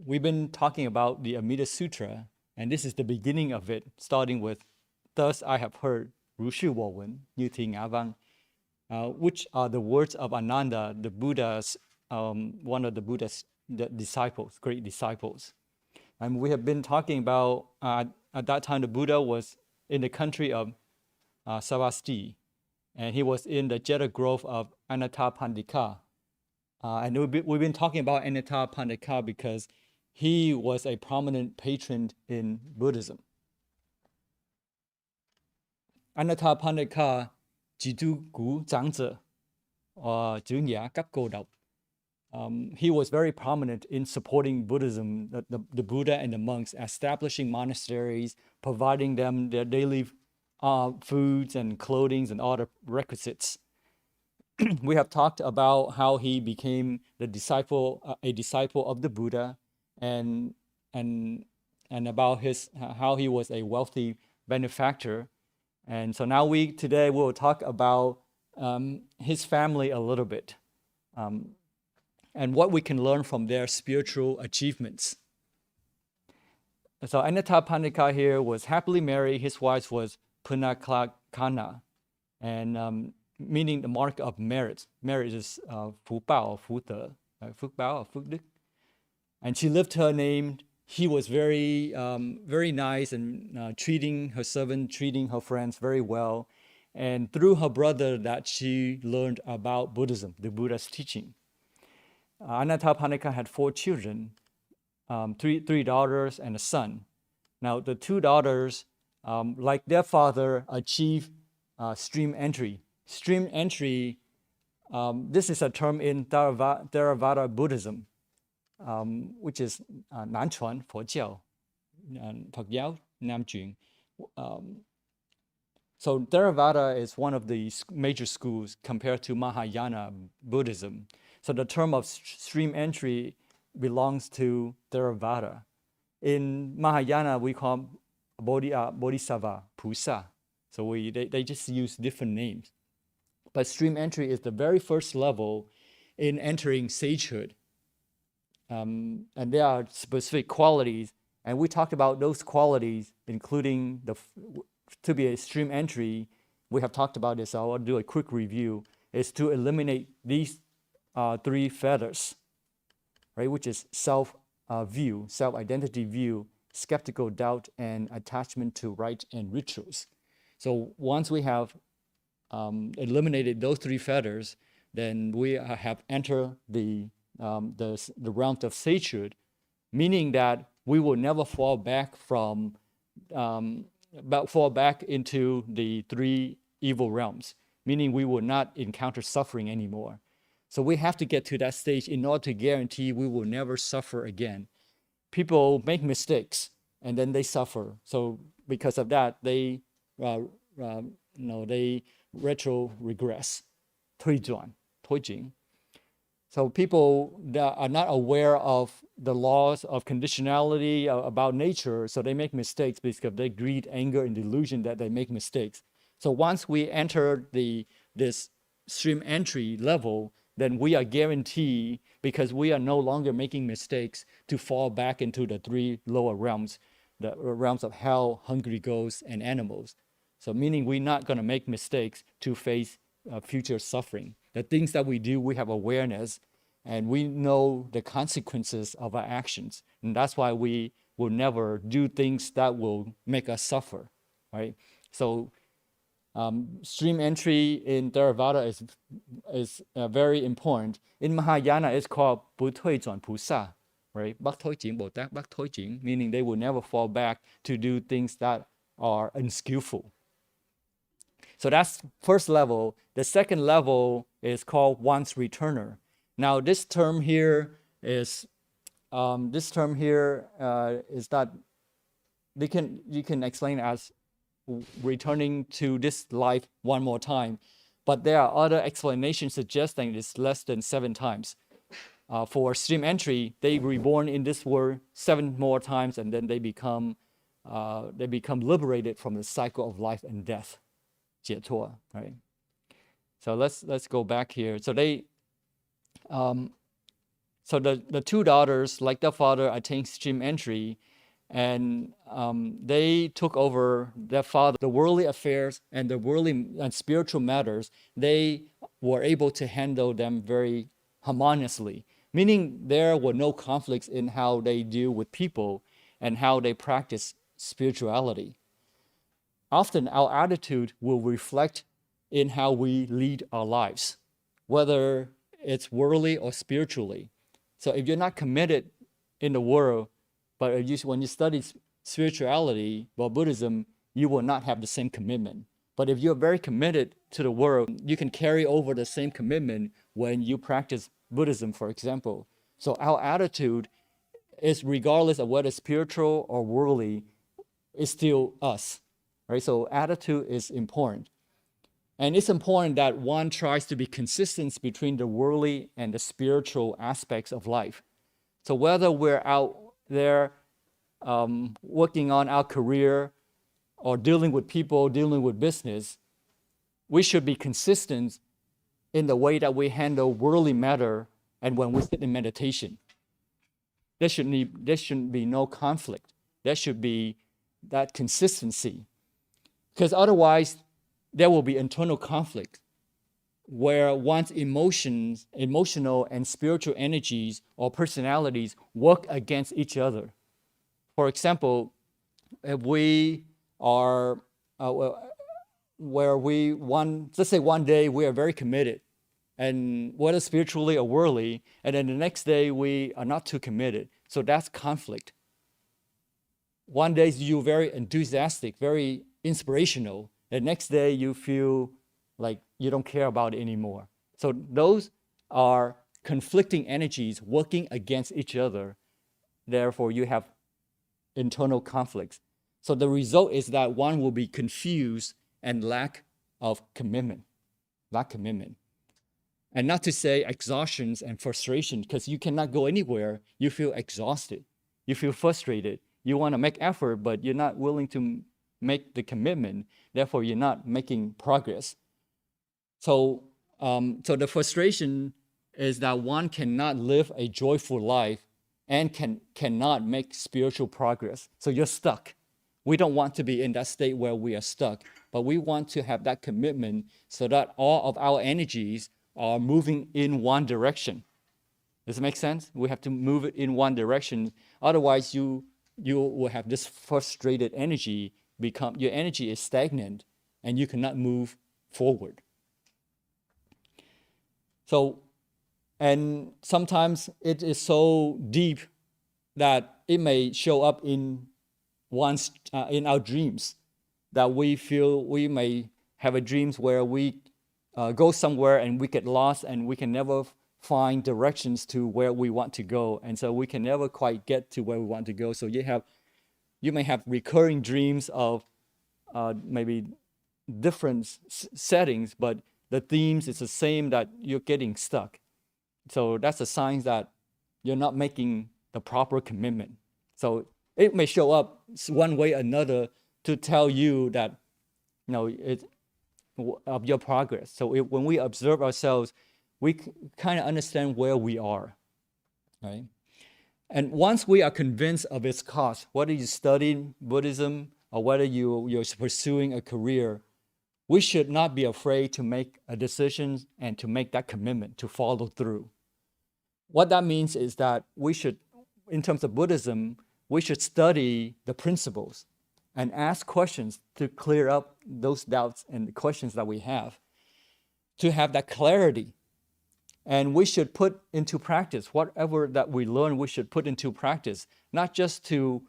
we've been talking about the Amida Sutra, and this is the beginning of it, starting with, "Thus I have heard, 如是我闻, như thi ngã vang," which are the words of Ananda, the Buddha's, one of the Buddha's disciples, great disciples. And we have been talking about, at that time, the Buddha was in the country of Savasti, and he was in the Jeta grove of Anathapindika. And we've been talking about Anathapindika because he was a prominent patron in Buddhism. Anathapindika chỉ tu cú giảng者, chữ nghĩa cấp cô độc. He was very prominent in supporting Buddhism, the Buddha and the monks, establishing monasteries, providing them their daily foods and clothing and all the requisites. We have talked about how he became a disciple of the Buddha, and about how he was a wealthy benefactor. And so now today we'll talk about his family a little bit, and what we can learn from their spiritual achievements. So Anathapindika here was happily married. His wife was Punaklakana, and meaning the mark of merit. Merit is Phú Bảo, Phú德, Phước Báo or Phước Đức. And she lived her name. He was very nice and treating her servant, treating her friends very well. And through her brother that she learned about Buddhism, the Buddha's teaching. Anathapindika had 4 children, three daughters and a son. Now the 2 daughters, like their father, achieved stream entry. Stream entry, this is a term in Theravada Buddhism, which is Nan Chuan Phật giáo, Phật giáo Nam truyền. So Theravada is one of the major schools compared to Mahayana Buddhism. So the term of stream entry belongs to Theravada. In Mahayana, we call Bodhisattva, Pusa. So they just use different names. But stream entry is the very first level in entering sagehood. And there are specific qualities, and we talked about those qualities, including to be a stream entry. We have talked about this, so I'll do a quick review, is to eliminate these 3 fetters, right? Which is self-view, self-identity view, skeptical doubt, and attachment to rite and rituals. So once we have eliminated those 3 fetters, then we have entered the realms of sagehood, meaning that we will never fall back into the 3 evil realms, meaning we will not encounter suffering anymore. So we have to get to that stage in order to guarantee we will never suffer again. People make mistakes and then they suffer. So because of that, they retro regress, 退转, 推进. So people that are not aware of the laws of conditionality about nature, so they make mistakes because of their greed, anger, and delusion that they make mistakes. So once we enter this stream entry level, then we are guaranteed, because we are no longer making mistakes, to fall back into the 3 lower realms, the realms of hell, hungry ghosts, and animals. So meaning we're not going to make mistakes to face future suffering. The things that we do, we have awareness, and we know the consequences of our actions. And that's why we will never do things that will make us suffer, right? So stream entry in Theravada is very important. In Mahayana, it's called 不退转菩萨, right? 不退转 Bồ Tát, 不退转, meaning they will never fall back to do things that are unskillful. So that's first level. The second level is called once returner. Now this term here is that you can explain as returning to this life one more time, but there are other explanations suggesting it's less than 7 times. For stream entry, they reborn in this world 7 more times, and then they become liberated from the cycle of life and death. 解脱, right? So let's go back here. So So the two daughters, like their father, attained stream entry, and they took over their father, the worldly affairs and the worldly and spiritual matters. They were able to handle them very harmoniously, meaning there were no conflicts in how they deal with people and how they practice spirituality. Often our attitude will reflect in how we lead our lives, whether it's worldly or spiritually. So if you're not committed in the world, but when you study spirituality or Buddhism, you will not have the same commitment. But if you're very committed to the world, you can carry over the same commitment when you practice Buddhism, for example. So our attitude is, regardless of whether spiritual or worldly, is still us, right? So attitude is important. And it's important that one tries to be consistent between the worldly and the spiritual aspects of life. So whether we're out there working on our career or dealing with people, dealing with business, we should be consistent in the way that we handle worldly matter and when we sit in meditation. There shouldn't be no conflict. There should be that consistency. Because otherwise, there will be internal conflict where one's emotional and spiritual energies or personalities work against each other. For example, if we are, let's say one day we are very committed, and whether spiritually or worldly, and then the next day we are not too committed. So that's conflict. One day you're very enthusiastic, very inspirational. The next day you feel like you don't care about it anymore. So those are conflicting energies working against each other. Therefore, you have internal conflicts. So the result is that one will be confused and lack commitment. And not to say exhaustions and frustration, because you cannot go anywhere. You feel exhausted. You feel frustrated. You want to make effort, but you're not willing to make the commitment. Therefore, you're not making progress. So the frustration is that one cannot live a joyful life and cannot make spiritual progress. So you're stuck. We don't want to be in that state where we are stuck, but we want to have that commitment so that all of our energies are moving in one direction. Does it make sense? We have to move it in one direction. Otherwise, you will have this frustrated energy, your energy is stagnant and you cannot move forward. So, and sometimes it is so deep that it may show up in our dreams, that we may have a dreams where we go somewhere and we get lost and we can never find directions to where we want to go, and so we can never quite get to where we want to go. So you may have recurring dreams of maybe different settings, but the themes is the same, that you're getting stuck. So that's a sign that you're not making the proper commitment. So it may show up one way or another to tell you that, it's of your progress. So when we observe ourselves, we kind of understand where we are, right? And once we are convinced of its cost, whether you study Buddhism or whether you're pursuing a career, we should not be afraid to make a decision and to make that commitment, to follow through. What that means is that we should, in terms of Buddhism, we should study the principles and ask questions to clear up those doubts and the questions that we have, to have that clarity. And we should put into practice whatever that we learn. We should put into practice, not just to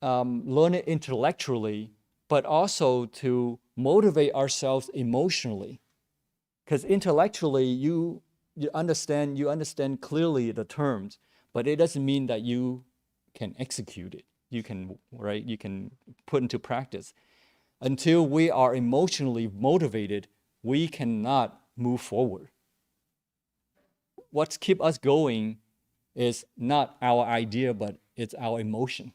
learn it intellectually, but also to motivate ourselves emotionally. Because intellectually, you understand clearly the terms, but it doesn't mean that you can execute it. You can put into practice. Until we are emotionally motivated, we cannot move forward. What keeps us going is not our idea, but it's our emotion.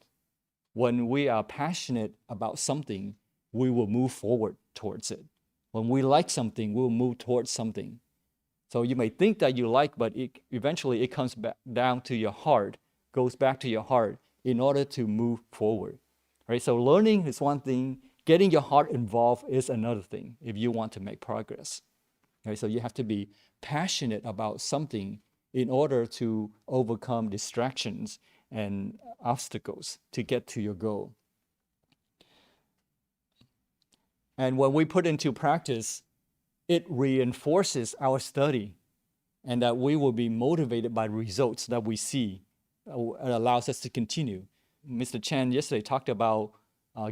When we are passionate about something, we will move forward towards it. When we like something, we'll move towards something. So you may think that you like, but eventually it comes back down to your heart, goes back to your heart in order to move forward, right? So learning is one thing, getting your heart involved is another thing if you want to make progress, right? So you have to be passionate about something in order to overcome distractions and obstacles to get to your goal. And when we put into practice, it reinforces our study and that we will be motivated by results that we see. It allows us to continue. Mr. Chen yesterday talked about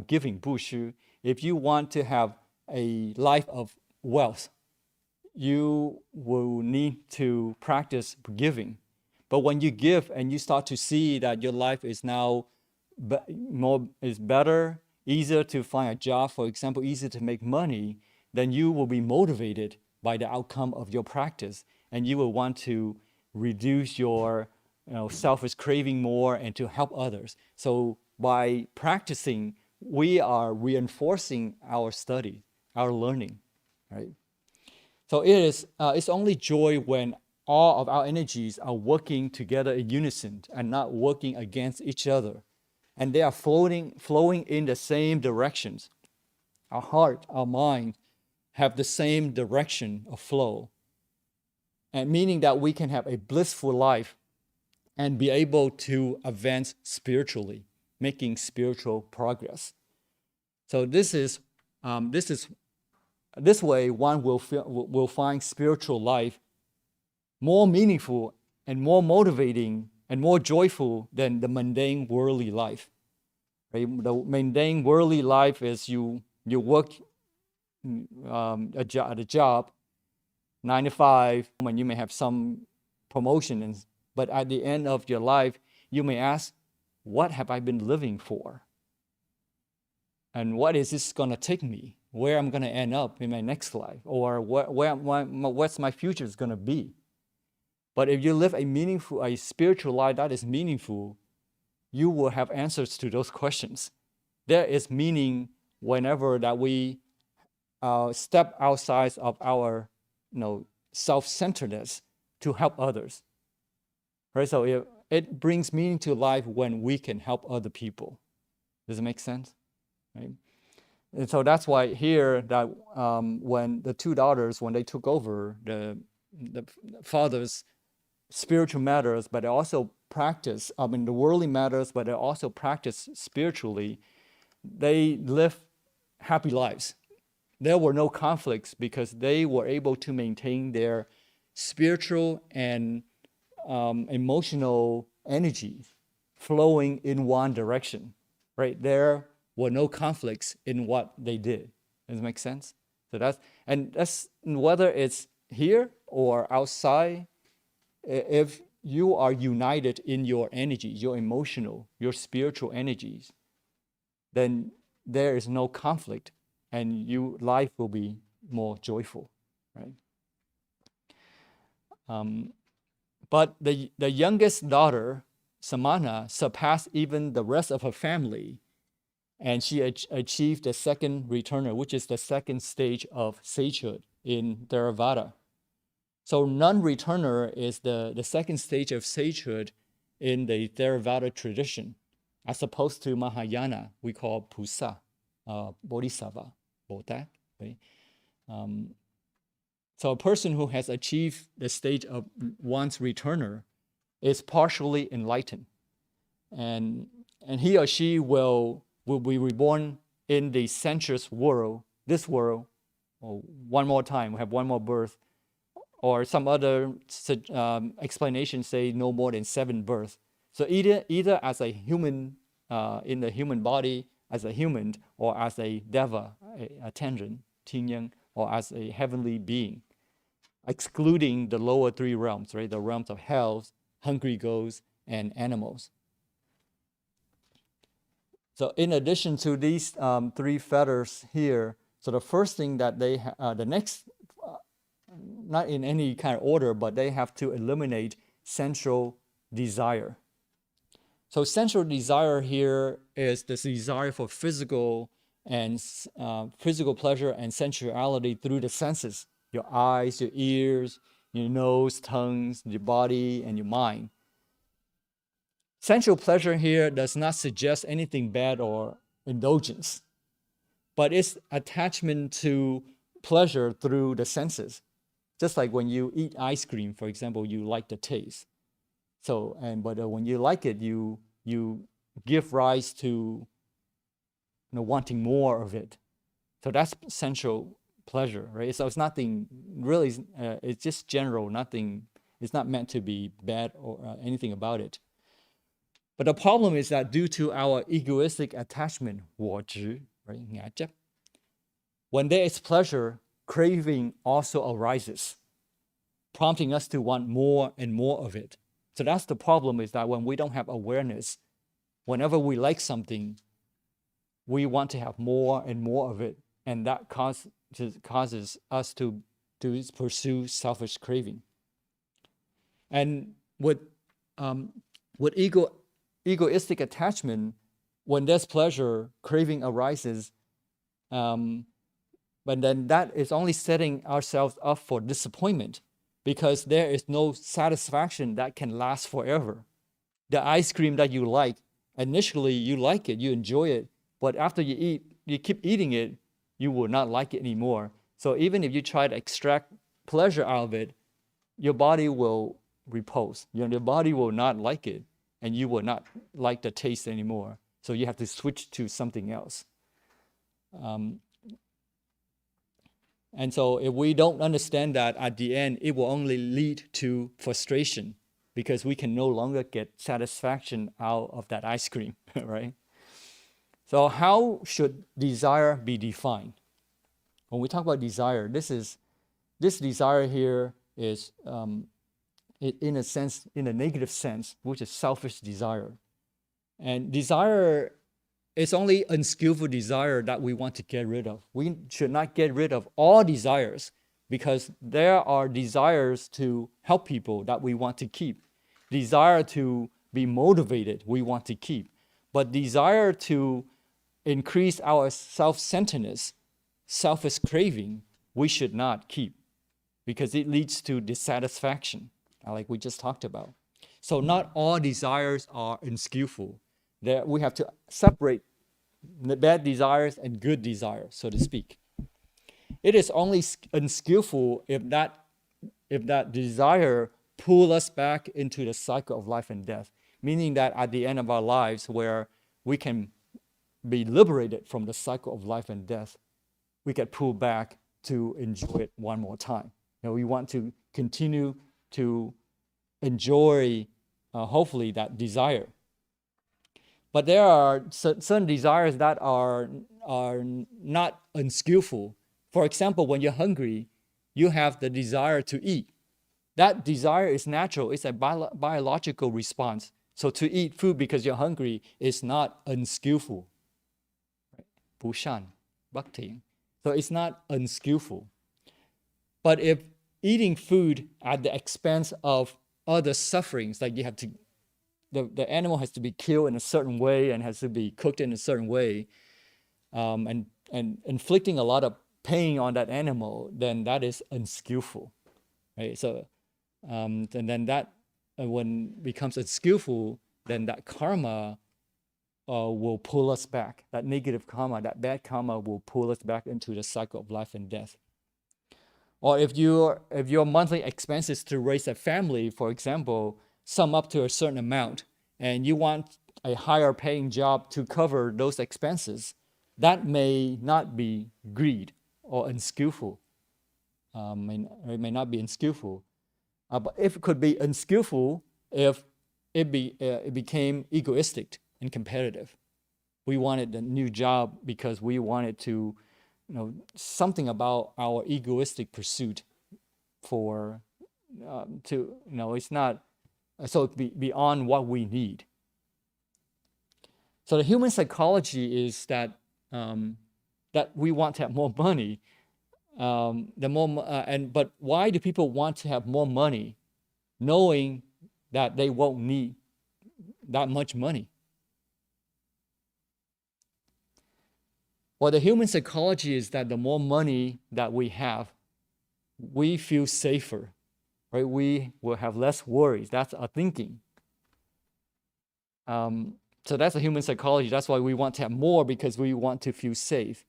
giving, 布施. If you want to have a life of wealth, you will need to practice giving. But when you give and you start to see that your life is now is better, easier to find a job, for example, easier to make money, then you will be motivated by the outcome of your practice, and you will want to reduce your selfish craving more and to help others. So by practicing, we are reinforcing our study, our learning, right? So it's only joy when all of our energies are working together in unison and not working against each other, and they are flowing in the same directions. Our heart, our mind have the same direction of flow, and meaning that we can have a blissful life and be able to advance spiritually, making spiritual progress. So this way one will find spiritual life more meaningful and more motivating and more joyful than the mundane worldly life. Right? The mundane worldly life is you work at a job, 9 to 5, and you may have some promotion, but at the end of your life, you may ask, what have I been living for? And what is this going to take me? Where I'm going to end up in my next life? Or what's my future is going to be? But if you live a spiritual life that is meaningful, you will have answers to those questions. There is meaning whenever that we step outside of our self-centeredness to help others. Right? So it brings meaning to life when we can help other people. Does it make sense? Right? And so that's why here that when the two daughters, when they took over the father's spiritual matters, but they also practice, the worldly matters, but they also practice spiritually, they live happy lives. There were no conflicts because they were able to maintain their spiritual and emotional energy flowing in one direction, right? There were no conflicts in what they did. Does it make sense? So that's whether it's here or outside, if you are united in your energies, your emotional, your spiritual energies, then there is no conflict and life will be more joyful, right? But the youngest daughter, Samana, surpassed even the rest of her family, and she achieved the second returner, which is the second stage of sagehood in Theravada. So non-returner is the second stage of sagehood in the Theravada tradition, as opposed to Mahayana, we call Pusa, Bodhisattva, Bota. Right? So a person who has achieved the stage of one's returner is partially enlightened, and he or she will be reborn in the sensuous world, this world, or one more time, have one more birth, or some other explanation say no more than 7 births. So either as a human in the human body, as a human, or as a deva, a tenjin, tingyang, or as a heavenly being, excluding the lower 3 realms, right? The realms of hell, hungry ghosts, and animals. So in addition to these 3 fetters here, so the first thing that they the next, not in any kind of order, but they have to eliminate sensual desire. So sensual desire here is this desire for physical pleasure and sensuality through the senses, your eyes, your ears, your nose, tongues, your body, and your mind. Sensual pleasure here does not suggest anything bad or indulgence, but it's attachment to pleasure through the senses. Just like when you eat ice cream, for example, you like the taste. So, but when you like it, you give rise to wanting more of it. So that's sensual pleasure, right? So it's nothing really. It's just general. Nothing. It's not meant to be bad or anything about it. But the problem is that due to our egoistic attachment, 我执, right, ngã chấp, when there is pleasure, craving also arises, prompting us to want more and more of it. So that's the problem, is that when we don't have awareness, whenever we like something, we want to have more and more of it, and that causes us to pursue selfish craving. And with egoistic attachment, when there's pleasure, craving arises, but then that is only setting ourselves up for disappointment, because there is no satisfaction that can last forever. The ice cream that you like, initially you like it, you enjoy it, but after you keep eating it, you will not like it anymore. So even if you try to extract pleasure out of it, your body will repulse. Your body will not like it, and you will not like the taste anymore. So you have to switch to something else. And so if we don't understand that, at the end, it will only lead to frustration, because we can no longer get satisfaction out of that ice cream, right? So how should desire be defined? When we talk about desire, this desire here is, in a negative sense, which is selfish desire. And desire is only unskillful desire that we want to get rid of. We should not get rid of all desires, because there are desires to help people that we want to keep. Desire to be motivated, we want to keep. But desire to increase our self-centeredness, selfish craving, we should not keep, because it leads to dissatisfaction, like we just talked about. So not all desires are unskillful. We have to separate the bad desires and good desires, so to speak. It is only unskillful if that desire pulls us back into the cycle of life and death, meaning that at the end of our lives, where we can be liberated from the cycle of life and death, we get pulled back to enjoy it one more time. We want to continue to enjoy, hopefully, that desire. But there are certain desires that are not unskillful. For example, when you're hungry, you have the desire to eat. That desire is natural. It's a biological response. So to eat food because you're hungry is not unskillful. 不善, bhakti. So it's not unskillful. But if eating food at the expense of other sufferings, like you have to, the animal has to be killed in a certain way and has to be cooked in a certain way, and inflicting a lot of pain on that animal, then that is unskillful, right? So, and then that when becomes unskillful, then that karma will pull us back. That negative karma, that bad karma, will pull us back into the cycle of life and death. Or if your monthly expenses to raise a family, for example, sum up to a certain amount, and you want a higher paying job to cover those expenses, that may not be greed or unskillful. It may not be unskillful. But if it could be unskillful, if it became egoistic and competitive. We wanted a new job because we wanted to, something about our egoistic pursuit for, it's not, so beyond what we need. So the human psychology is that that we want to have more money. But why do people want to have more money, knowing that they won't need that much money? Well, the human psychology is that the more money that we have, we feel safer. right? We will have less worries. That's our thinking. So that's a human psychology. That's why we want to have more, because we want to feel safe.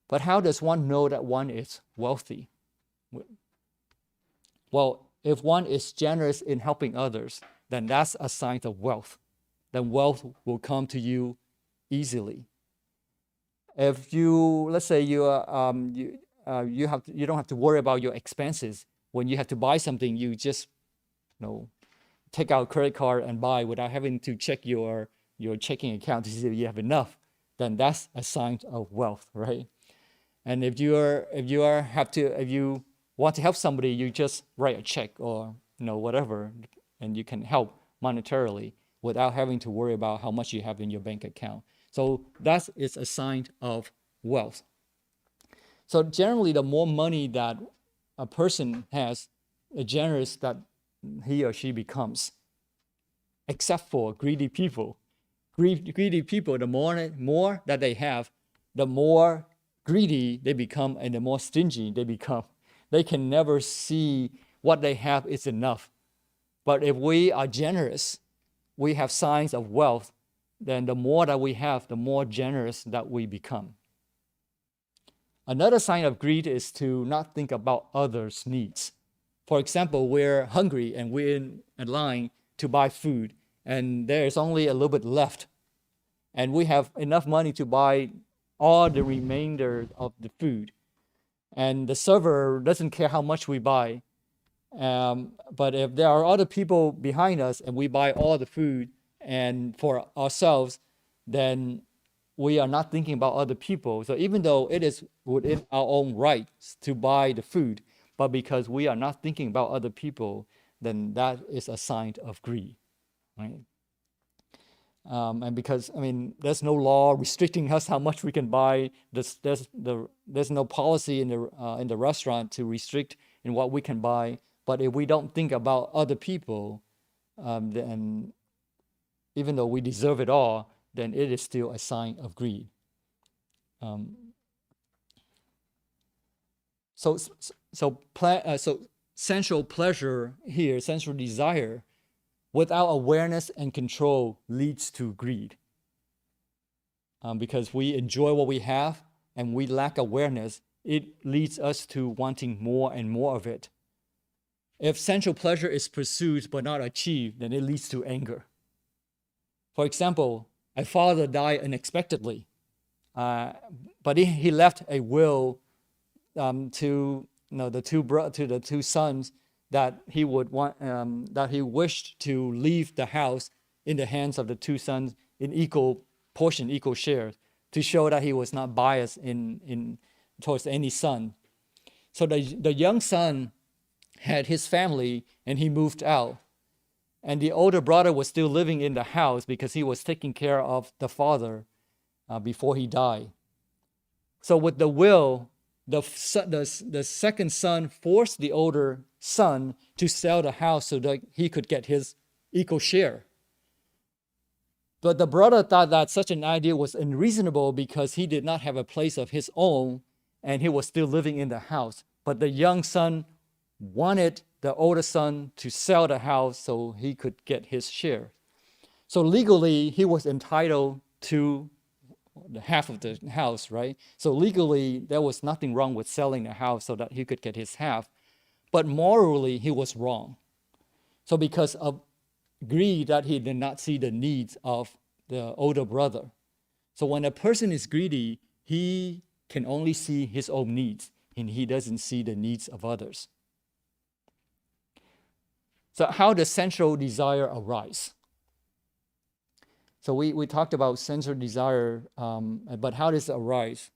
But how does one know that one is wealthy? Well, if one is generous in helping others, then that's a sign of wealth. Then wealth will come to you easily. If you, let's say you don't have to worry about your expenses. When you have to buy something, you just take out a credit card and buy without having to check your checking account to see if you have enough. Then that's a sign of wealth, right? And if you want to help somebody, you just write a check or whatever, and you can help monetarily without having to worry about how much you have in your bank account. So that is a sign of wealth. So generally, the more money that a person has, the generous that he or she becomes, except for greedy people. Greedy people, the more that they have, the more greedy they become and the more stingy they become. They can never see what they have is enough. But if we are generous, we have signs of wealth, then the more that we have, the more generous that we become. Another sign of greed is to not think about others' needs. For example, we're hungry and we're in a line to buy food, and there's only a little bit left. And we have enough money to buy all the remainder of the food. And the server doesn't care how much we buy. But if there are other people behind us and we buy all the food and for ourselves, then we are not thinking about other people. So even though it is within our own rights to buy the food, but because we are not thinking about other people, then that is a sign of greed, right? And because there's no law restricting us how much we can buy. There's no policy in the restaurant to restrict in what we can buy. But if we don't think about other people, then even though we deserve it all, then it is still a sign of greed. So sensual pleasure here, sensual desire, without awareness and control leads to greed. Because we enjoy what we have and we lack awareness, it leads us to wanting more and more of it. If sensual pleasure is pursued but not achieved, then it leads to anger. For example, a father died unexpectedly, but he left a will to the two sons that he would want, that he wished to leave the house in the hands of the two sons in equal portion, equal shares, to show that he was not biased towards any son. So the young son had his family and he moved out. And the older brother was still living in the house because he was taking care of the father before he died. So with the will, the second son forced the older son to sell the house so that he could get his equal share. But the brother thought that such an idea was unreasonable because he did not have a place of his own and he was still living in the house. But the young son wanted the older son to sell the house so he could get his share. So legally, he was entitled to the half of the house, right? So legally, there was nothing wrong with selling the house so that he could get his half. But morally, he was wrong. So because of greed, that he did not see the needs of the older brother. So when a person is greedy, he can only see his own needs and he doesn't see the needs of others. So how does sensual desire arise? So we talked about sensual desire, but how does it arise?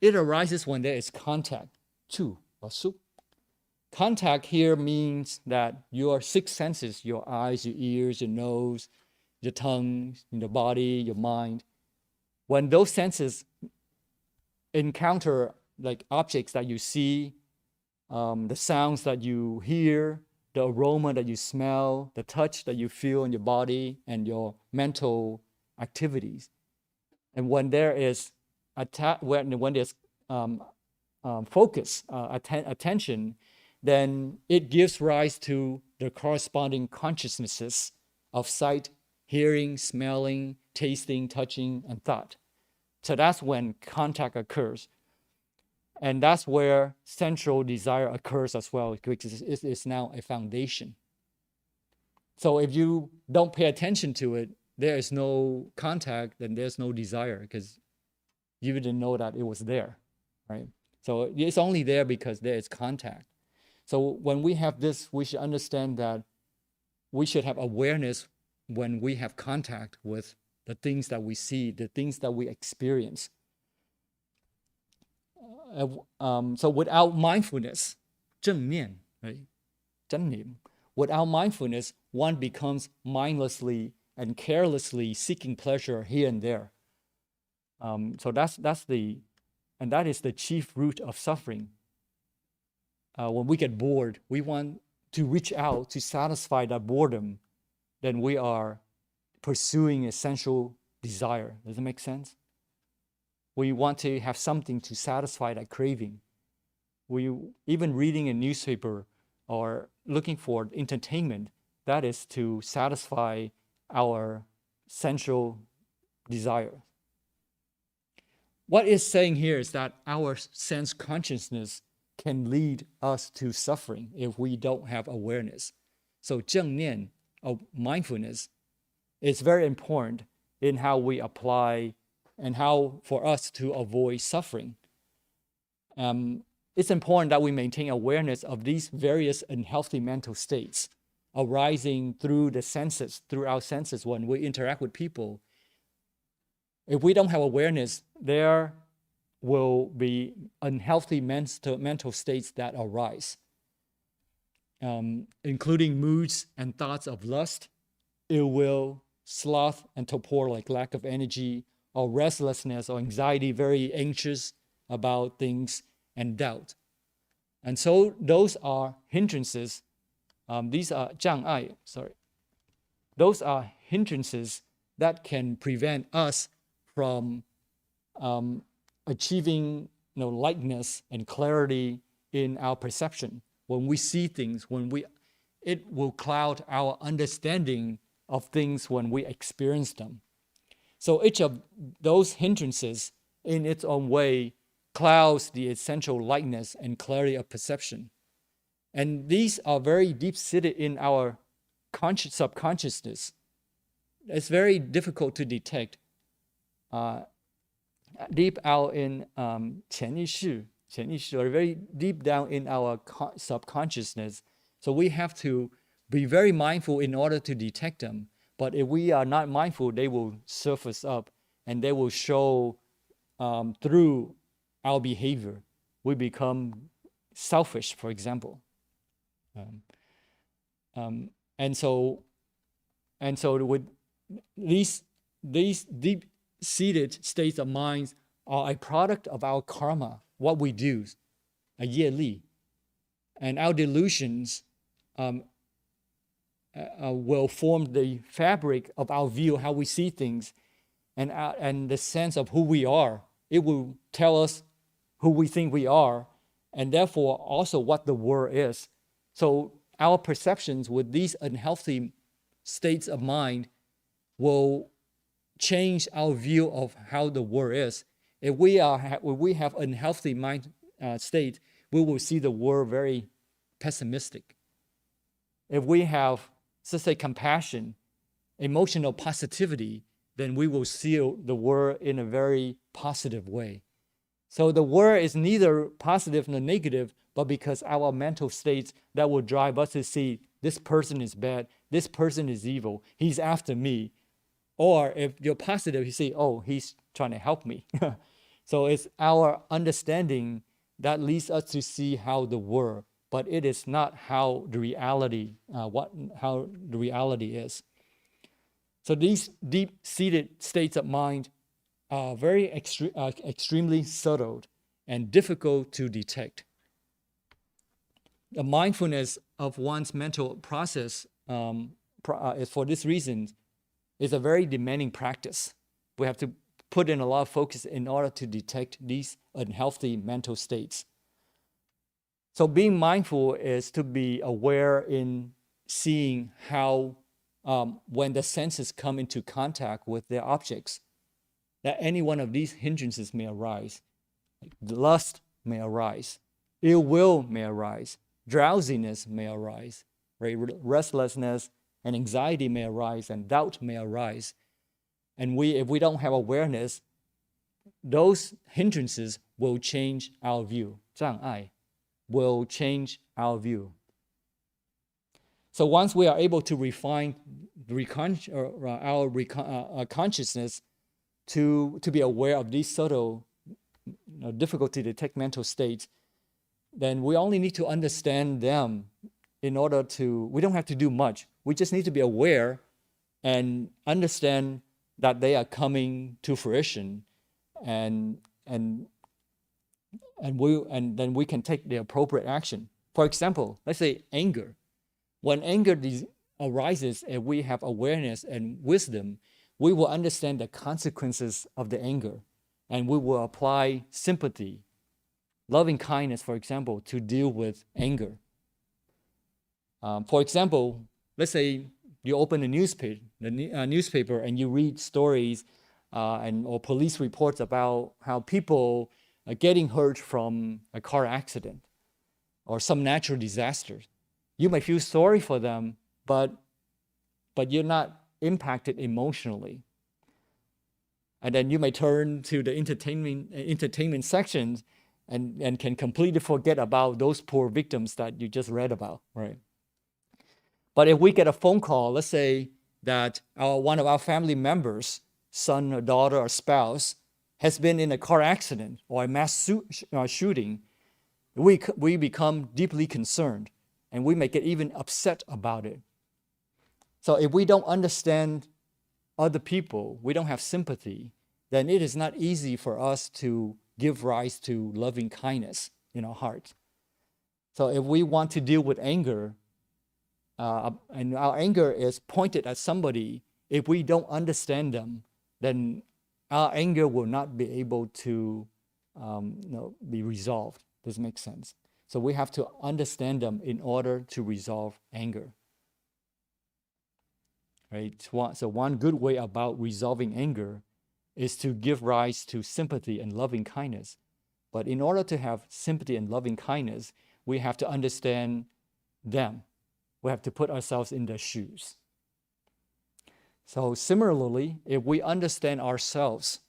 It arises when there is contact. Contact here means that your six senses, your eyes, your ears, your nose, your tongue, your body, your mind, when those senses encounter like objects that you see, the sounds that you hear, the aroma that you smell, the touch that you feel in your body, and your mental activities. And when there is when there's focus, attention, then it gives rise to the corresponding consciousnesses of sight, hearing, smelling, tasting, touching, and thought. So that's when contact occurs. And that's where sensual desire occurs as well, because it's now a foundation. So if you don't pay attention to it, there is no contact, then there's no desire, because you didn't know that it was there, right? So it's only there because there is contact. So when we have this, we should understand that we should have awareness when we have contact with the things that we see, the things that we experience. So without mindfulness, 正念, right? 真念, without mindfulness, one becomes mindlessly and carelessly seeking pleasure here and there. So that is the chief root of suffering. When we get bored, we want to reach out to satisfy that boredom, then we are pursuing a sensual desire. Does it make sense? We want to have something to satisfy that craving. Even reading a newspaper or looking for entertainment, that is to satisfy our sensual desire. What it's saying here is that our sense consciousness can lead us to suffering if we don't have awareness. So 正念, mindfulness, is very important in how we apply and how for us to avoid suffering. It's important that we maintain awareness of these various unhealthy mental states arising through the senses, through our senses when we interact with people. If we don't have awareness, there will be unhealthy mental states that arise, including moods and thoughts of lust, ill will, sloth and torpor, like lack of energy, or restlessness or anxiety, very anxious about things, and doubt. And so those are hindrances. These are 障碍, Those are hindrances that can prevent us from achieving lightness and clarity in our perception. When we see things, it will cloud our understanding of things when we experience them. So each of those hindrances in its own way clouds the essential lightness and clarity of perception. And these are very deep-seated in our subconsciousness. It's very difficult to detect. Deep out in 潜意识, or very deep down in our subconsciousness. So we have to be very mindful in order to detect them. But if we are not mindful, they will surface up and they will show through our behavior. We become selfish, for example. And so with these deep-seated states of mind are a product of our karma, what we do, a 业力. And our delusions will form the fabric of our view, how we see things, and the sense of who we are. It will tell us who we think we are, and therefore also what the world is. So our perceptions with these unhealthy states of mind will change our view of how the world is. If we have unhealthy mind state, we will see the world very pessimistic. If we have, let's say, compassion, emotional positivity, then we will see the world in a very positive way. So the world is neither positive nor negative, but because our mental states that will drive us to see this person is bad, this person is evil, he's after me. Or if you're positive, you see, oh, he's trying to help me. So it's our understanding that leads us to see how the world, but it is not how the reality, how the reality is. So these deep-seated states of mind are very extremely subtle and difficult to detect. The mindfulness of one's mental process is, for this reason, is a very demanding practice. We have to put in a lot of focus in order to detect these unhealthy mental states. So being mindful is to be aware in seeing how, when the senses come into contact with their objects, that any one of these hindrances may arise. Lust may arise, ill will may arise, drowsiness may arise, right? Restlessness and anxiety may arise, and doubt may arise. And if we don't have awareness, those hindrances will change our view. 障碍 will change our view. So once we are able to refine our consciousness to be aware of these subtle, difficult to detect mental states, then we only need to understand them in order to, we don't have to do much. We just need to be aware and understand that they are coming to fruition, and then we can take the appropriate action. For example, let's say anger. When anger arises and we have awareness and wisdom, we will understand the consequences of the anger, and we will apply sympathy, loving kindness, for example, to deal with anger. For example, let's say you open a newspaper and you read stories or police reports about how people are getting hurt from a car accident or some natural disaster. You may feel sorry for them, but you're not impacted emotionally. And then you may turn to the entertainment sections and can completely forget about those poor victims that you just read about, right? But if we get a phone call, let's say that one of our family members, son or daughter or spouse, has been in a car accident or a mass shooting, we become deeply concerned, and we may get even upset about it. So if we don't understand other people, we don't have sympathy, then it is not easy for us to give rise to loving kindness in our heart. So if we want to deal with anger, and our anger is pointed at somebody, if we don't understand them, then our anger will not be able to be resolved. This makes sense. So we have to understand them in order to resolve anger. Right? So one good way about resolving anger is to give rise to sympathy and loving kindness. But in order to have sympathy and loving kindness, we have to understand them. We have to put ourselves in their shoes. So similarly, if we understand ourselves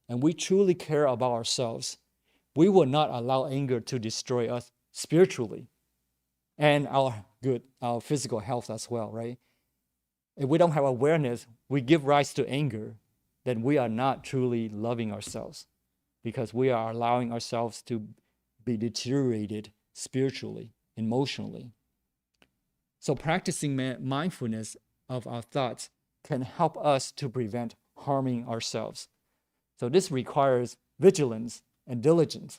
and we truly care about ourselves, we will not allow anger to destroy us spiritually and our physical health as well, right? If we don't have awareness, we give rise to anger, then we are not truly loving ourselves, because we are allowing ourselves to be deteriorated spiritually, emotionally. So practicing mindfulness of our thoughts can help us to prevent harming ourselves. So this requires vigilance and diligence.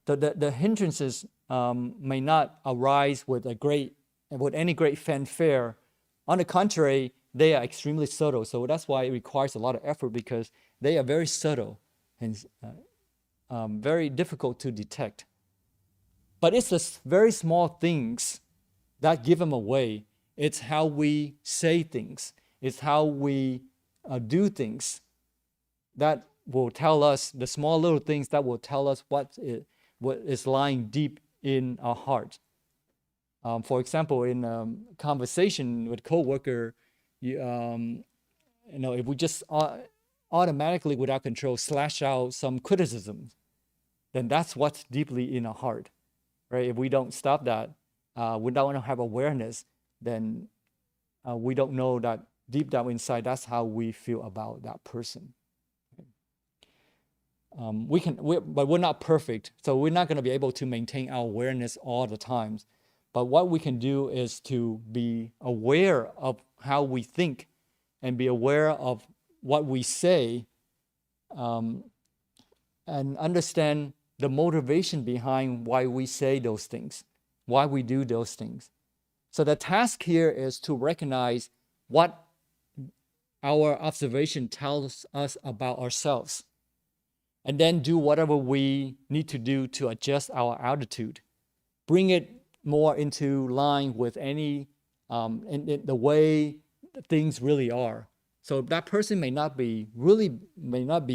The hindrances may not arise with any great fanfare. On the contrary, they are extremely subtle. So that's why it requires a lot of effort, because they are very subtle and very difficult to detect. But it's the very small things that give them away. It's how we say things. It's how we do things that will tell us, the small little things that will tell us what is lying deep in our heart. For example, in conversation with coworker, if we just automatically, without control, slash out some criticism, then that's what's deeply in our heart, right? If we don't stop that, we don't have awareness, then we don't know that deep down inside, that's how we feel about that person. But we're not perfect, so we're not going to be able to maintain our awareness all the time. But what we can do is to be aware of how we think and be aware of what we say, and understand the motivation behind why we say those things, why we do those things. So the task here is to recognize what our observation tells us about ourselves, and then do whatever we need to do to adjust our attitude bring it more into line with any in the way things really are. So that person may not be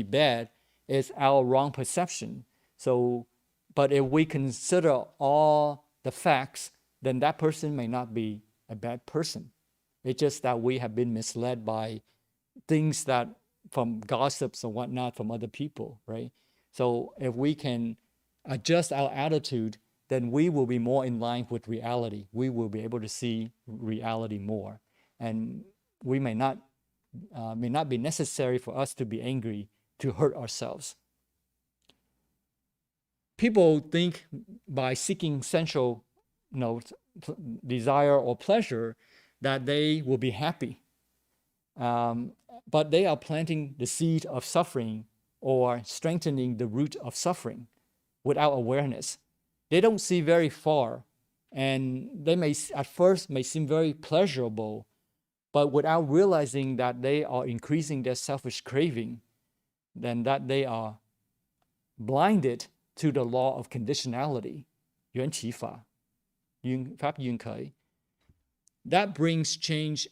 bad. It's our wrong perception. So, but if we consider all the facts, then that person may not be a bad person. It's just that we have been misled by things that from gossips and whatnot from other people, right? So if we can adjust our attitude, then we will be more in line with reality. We will be able to see reality more, and we may not be necessary for us to be angry to hurt ourselves. People think by seeking sensual, desire or pleasure that they will be happy. But they are planting the seed of suffering or strengthening the root of suffering without awareness. They don't see very far, and they may at first may seem very pleasurable, but without realizing that they are increasing their selfish craving, then that they are blinded to the law of conditionality, 缘起法, Pháp Duyên Khởi. That brings change.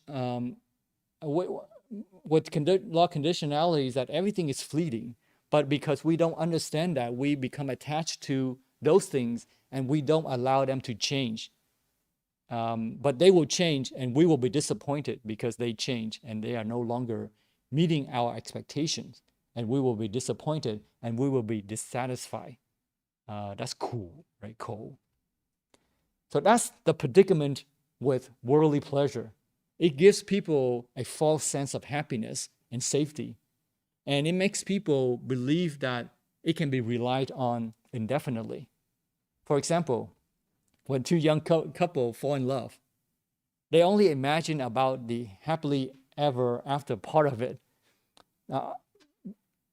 With law conditionality is that everything is fleeting, but because we don't understand that, we become attached to those things and we don't allow them to change. But they will change and we will be disappointed because they change and they are no longer meeting our expectations, and we will be disappointed and we will be dissatisfied. That's cool, right? Cool. So that's the predicament with worldly pleasure. It gives people a false sense of happiness and safety. And it makes people believe that it can be relied on indefinitely. For example, when two young couple fall in love, they only imagine about the happily ever after part of it.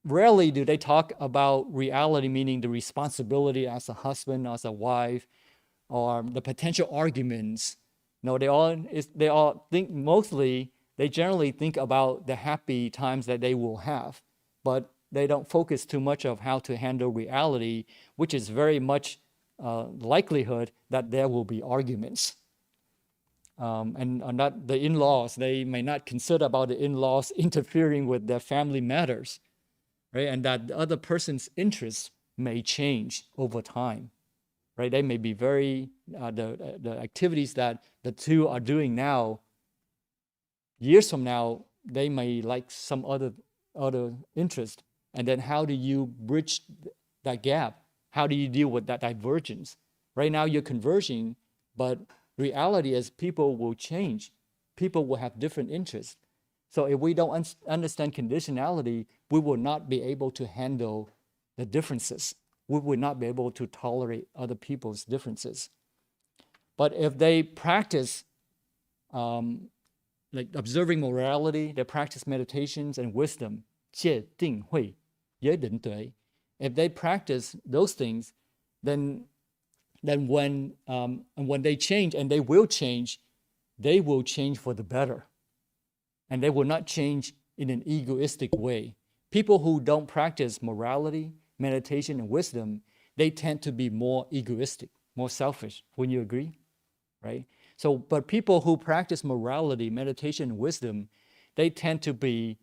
Rarely do they talk about reality, meaning the responsibility as a husband, as a wife, or the potential arguments. No, they generally think about the happy times that they will have, but they don't focus too much of how to handle reality, which is very much likelihood that there will be arguments. And not the in-laws, they may not consider about the in-laws interfering with their family matters, right? And that the other person's interests may change over time. Right? They may be very, the activities that the two are doing now, years from now, they may like some other interest. And then how do you bridge that gap? How do you deal with that divergence? Right now you're converging, but reality is people will change. People will have different interests. So if we don't understand conditionality, we will not be able to handle the differences. We would not be able to tolerate other people's differences. But if they practice like observing morality, they practice meditations and wisdom, 戒定慧, 约定对, if they practice those things, then when they change, and they will change for the better. And they will not change in an egoistic way. People who don't practice morality, meditation, and wisdom, they tend to be more egoistic, more selfish. Wouldn't you agree? Right? So, but people who practice morality, meditation, and wisdom, they tend to be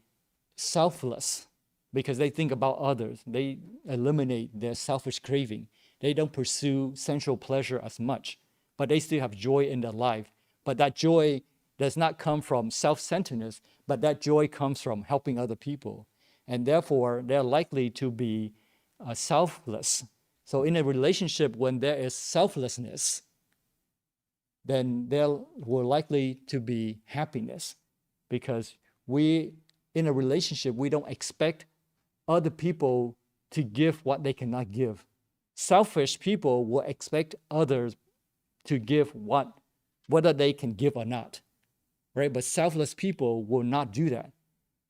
selfless because they think about others. They eliminate their selfish craving. They don't pursue sensual pleasure as much, but they still have joy in their life. But that joy does not come from self-centeredness, but that joy comes from helping other people. And therefore, they're likely to be selfless. So in a relationship, when there is selflessness, then there will likely to be happiness, because in a relationship, we don't expect other people to give what they cannot give. Selfish people will expect others to give whether they can give or not, right? But selfless people will not do that.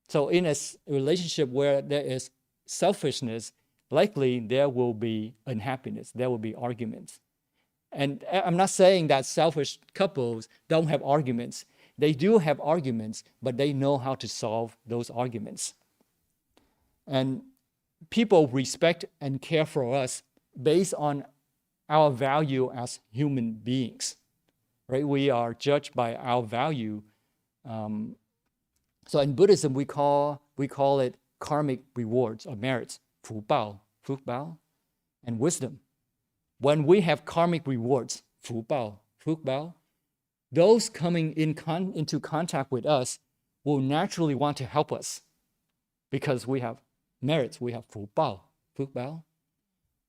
So in a relationship where there is selfishness, likely there will be unhappiness, there will be arguments. And I'm not saying that selfish couples don't have arguments. They do have arguments, but they know how to solve those arguments. And people respect and care for us based on our value as human beings, right? We are judged by our value. So in Buddhism, we call it karmic rewards or merits, 福报, 福报, and wisdom. When we have karmic rewards, 福报, 福报, those coming into contact with us will naturally want to help us because we have merits, we have 福报, 福报.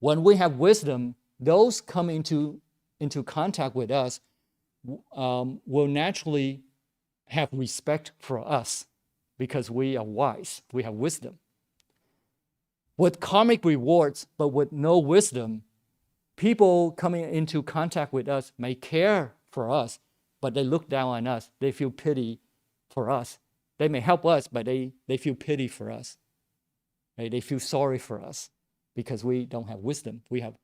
When we have wisdom, those come into contact with us will naturally have respect for us because we are wise, we have wisdom. With karmic rewards, but with no wisdom, people coming into contact with us may care for us, but they look down on us. They feel pity for us. They may help us, but they feel pity for us. Right? They feel sorry for us because we don't have wisdom. We have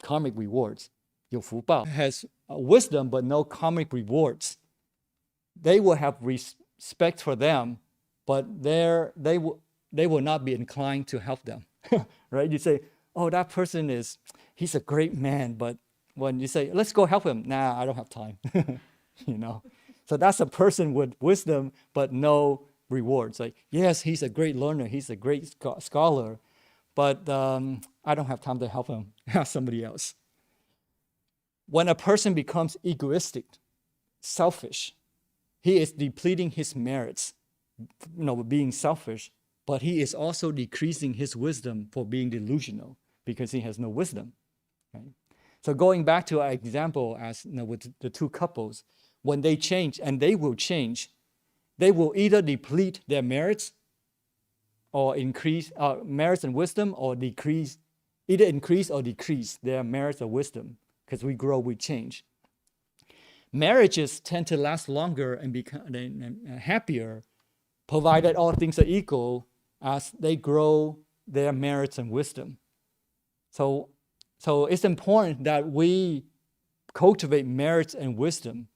karmic rewards. 有福报 has wisdom, but no karmic rewards. They will have respect for them, but they will not be inclined to help them. Right? You say, oh, that person he's a great man, but when you say, let's go help him, nah, I don't have time. So that's a person with wisdom, but no rewards. Like, yes, he's a great learner, he's a great scholar, but I don't have time to help him. Ask somebody else. When a person becomes egoistic, selfish, he is depleting his merits, being selfish, but he is also decreasing his wisdom for being delusional because he has no wisdom. Right? So going back to our example as with the two couples, when they change, and they will change, they will either deplete their merits or increase merits and wisdom, or either increase or decrease their merits or wisdom, because we grow, we change. Marriages tend to last longer and become happier, provided all things are equal, as they grow their merits and wisdom. So it's important that we cultivate merits and wisdom,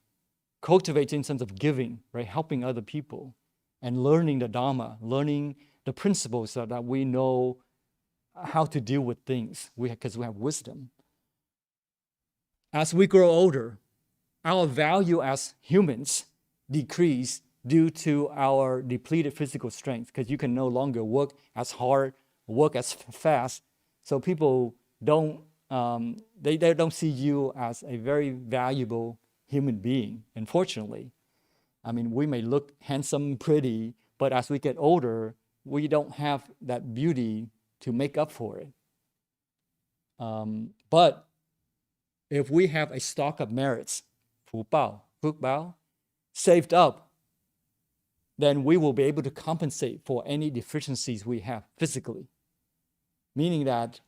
cultivate in terms of giving, right, helping other people, and learning the Dharma, learning the principles so that we know how to deal with things because we have wisdom. As we grow older, our value as humans decrease due to our depleted physical strength, because you can no longer work as hard, work as fast. So people don't see you as a very valuable human being, unfortunately. I mean, we may look handsome, pretty, but as we get older, we don't have that beauty to make up for it. But if we have a stock of merits, 福报, saved up, then we will be able to compensate for any deficiencies we have physically. Meaning that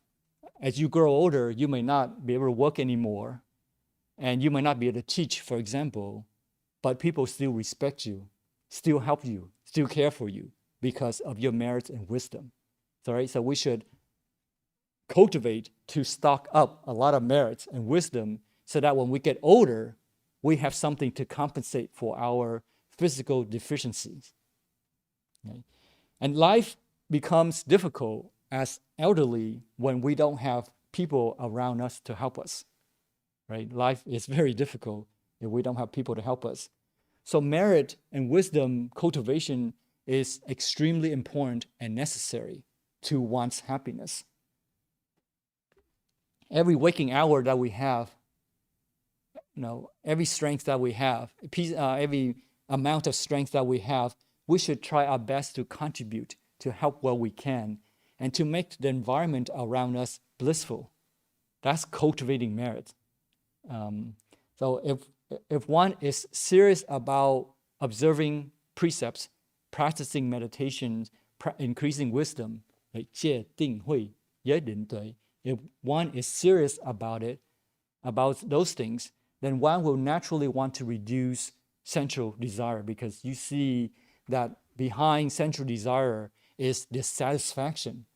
as you grow older, you may not be able to work anymore, and you may not be able to teach, for example, but people still respect you, still help you, still care for you because of your merits and wisdom. So we should cultivate to stock up a lot of merits and wisdom so that when we get older, we have something to compensate for our physical deficiencies. Okay? And life becomes difficult as elderly when we don't have people around us to help us. Right? Life is very difficult if we don't have people to help us. So merit and wisdom cultivation is extremely important and necessary to one's happiness. Every waking hour that we have, every strength that we have, every amount of strength that we have, we should try our best to contribute, to help where we can, and to make the environment around us blissful. That's cultivating merit. So if one is serious about observing precepts, practicing meditation, increasing wisdom, like 戒定慧也定对, if one is serious about it, about those things, then one will naturally want to reduce sensual desire, because you see that behind sensual desire is dissatisfaction.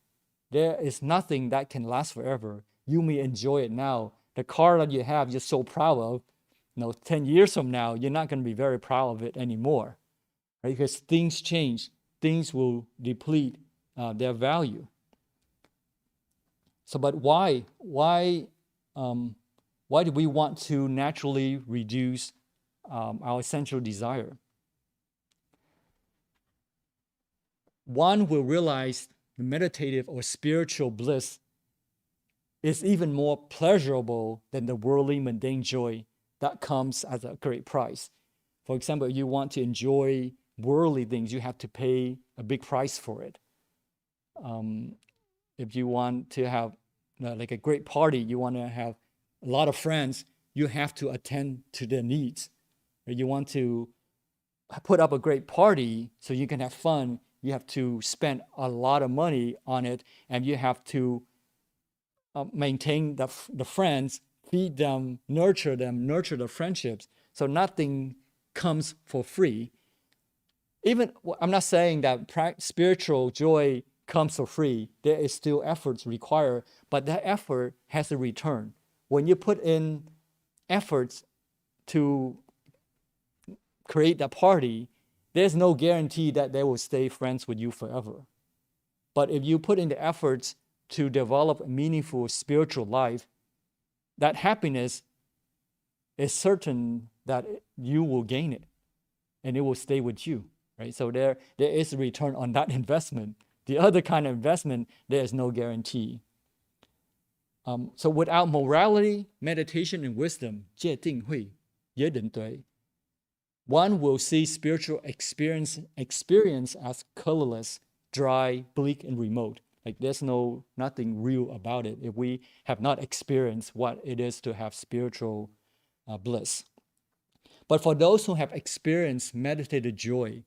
There is nothing that can last forever. You may enjoy it now. The car that you have, you're so proud of, 10 years from now, you're not going to be very proud of it anymore, right? Because things change. Things will deplete their value. So, but why why do we want to naturally reduce our essential desire? One will realize the meditative or spiritual bliss is even more pleasurable than the worldly mundane joy that comes at a great price. For example, you want to enjoy worldly things, you have to pay a big price for it. If you want to have like a great party, you want to have a lot of friends, you have to attend to their needs. You want to put up a great party so you can have fun, you have to spend a lot of money on it, and you have to maintain the friends, feed them, nurture the friendships. So nothing comes for free. Even, I'm not saying that spiritual joy comes for free. There is still efforts required, but that effort has a return. When you put in efforts to create that party, there's no guarantee that they will stay friends with you forever. But if you put in the efforts to develop a meaningful spiritual life, that happiness is certain that you will gain it and it will stay with you, right? So there is a return on that investment. The other kind of investment, there is no guarantee. So without morality, meditation, and wisdom, 戒定慧, 也定对, one will see spiritual experience as colorless, dry, bleak, and remote. Like there's nothing real about it if we have not experienced what it is to have spiritual bliss. But for those who have experienced meditative joy,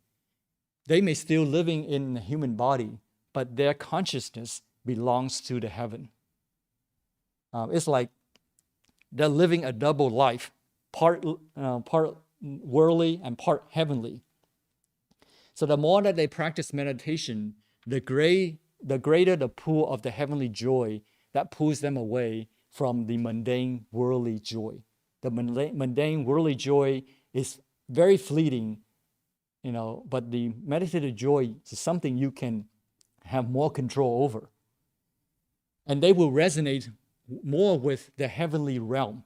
they may still living in a human body, but their consciousness belongs to the heaven. It's like they're living a double life, part worldly and part heavenly. So the more that they practice meditation, the greater the pool of the heavenly joy that pulls them away from the mundane worldly joy. The mundane worldly joy is very fleeting, but the meditative joy is something you can have more control over. And they will resonate more with the heavenly realm.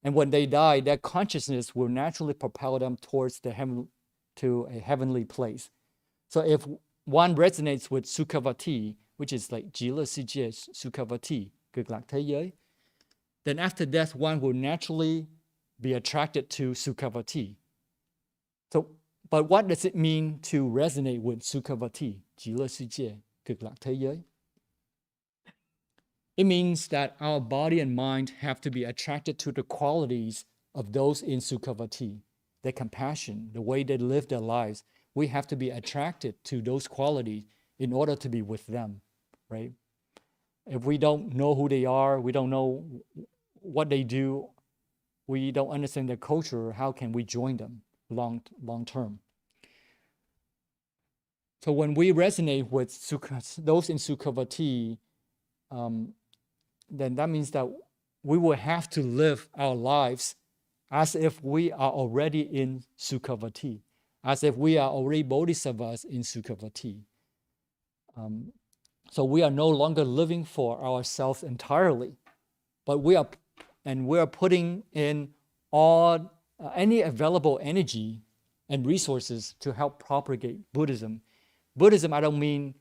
And when they die, their consciousness will naturally propel them towards to a heavenly place. So if one resonates with Sukhavati, which is like Jila Sijie Sukhavati, cực lạc thế giới, then after death, one will naturally be attracted to Sukhavati. So, but what does it mean to resonate with Sukhavati, Jila Sijie, cực lạc thế giới? It means that our body and mind have to be attracted to the qualities of those in Sukhavati, their compassion, the way they live their lives. We have to be attracted to those qualities in order to be with them, right? If we don't know who they are, we don't know what they do, we don't understand their culture, how can we join them long term? So when we resonate with those in Sukhavati, then that means that we will have to live our lives as if we are already in Sukhavati, as if we are already bodhisattvas in Sukhavati. So we are no longer living for ourselves entirely, but we are putting in all any available energy and resources to help propagate Buddhism. Buddhism, I don't mean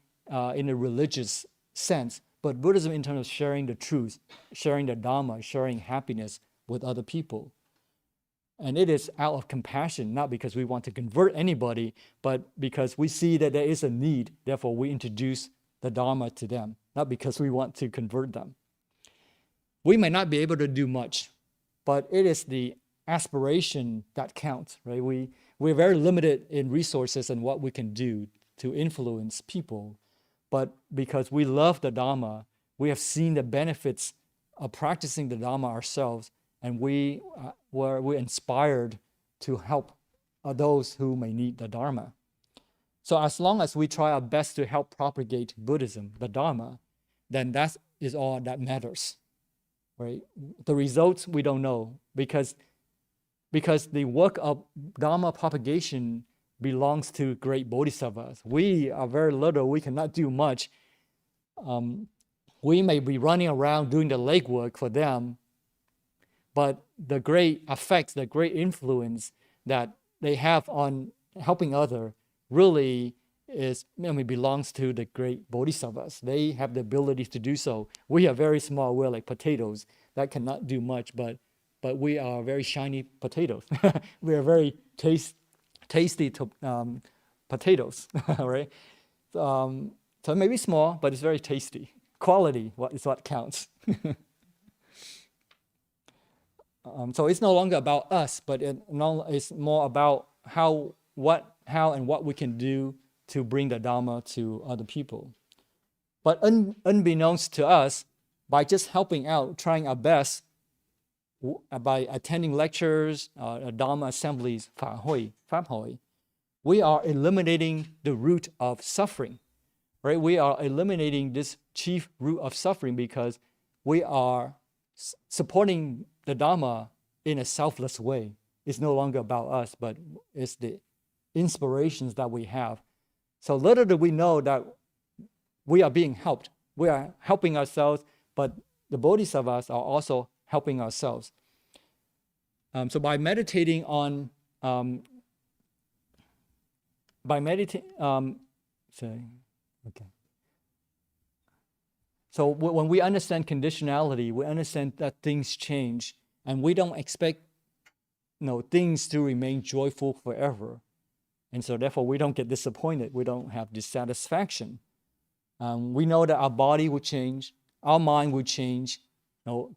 in a religious sense, but Buddhism in terms of sharing the truth, sharing the Dharma, sharing happiness with other people. And it is out of compassion, not because we want to convert anybody, but because we see that there is a need, therefore we introduce the Dharma to them, not because we want to convert them. We may not be able to do much, but it is the aspiration that counts, right? We're very limited in resources and what we can do to influence people. But because we love the Dharma, we have seen the benefits of practicing the Dharma ourselves, and we're inspired to help those who may need the Dharma. So as long as we try our best to help propagate Buddhism, the Dharma, then that is all that matters, right? The results we don't know, because the work of Dharma propagation belongs to great bodhisattvas. We are very little, we cannot do much. We may be running around doing the legwork for them, but the great effects, the great influence that they have on helping other really belongs to the great bodhisattvas. They have the ability to do so. We are very small. We're like potatoes that cannot do much, but we are very shiny potatoes. We are very tasty potatoes, right? So it may be small, but it's very tasty. Quality is what counts. So it's no longer about us, but it's more about how and what we can do to bring the Dharma to other people. But unbeknownst to us, by just helping out, trying our best, by attending lectures, Dharma assemblies, 法会, we are eliminating the root of suffering, right? We are eliminating this chief root of suffering because we are supporting the Dharma in a selfless way. It's no longer about us, but it's the inspirations that we have. So little do we know that we are being helped. We are helping ourselves, but the bodhisattvas are also helping ourselves. So by meditating on, So when we understand conditionality, we understand that things change, and we don't expect things to remain joyful forever. And so therefore we don't get disappointed. We don't have dissatisfaction. We know that our body will change, our mind will change,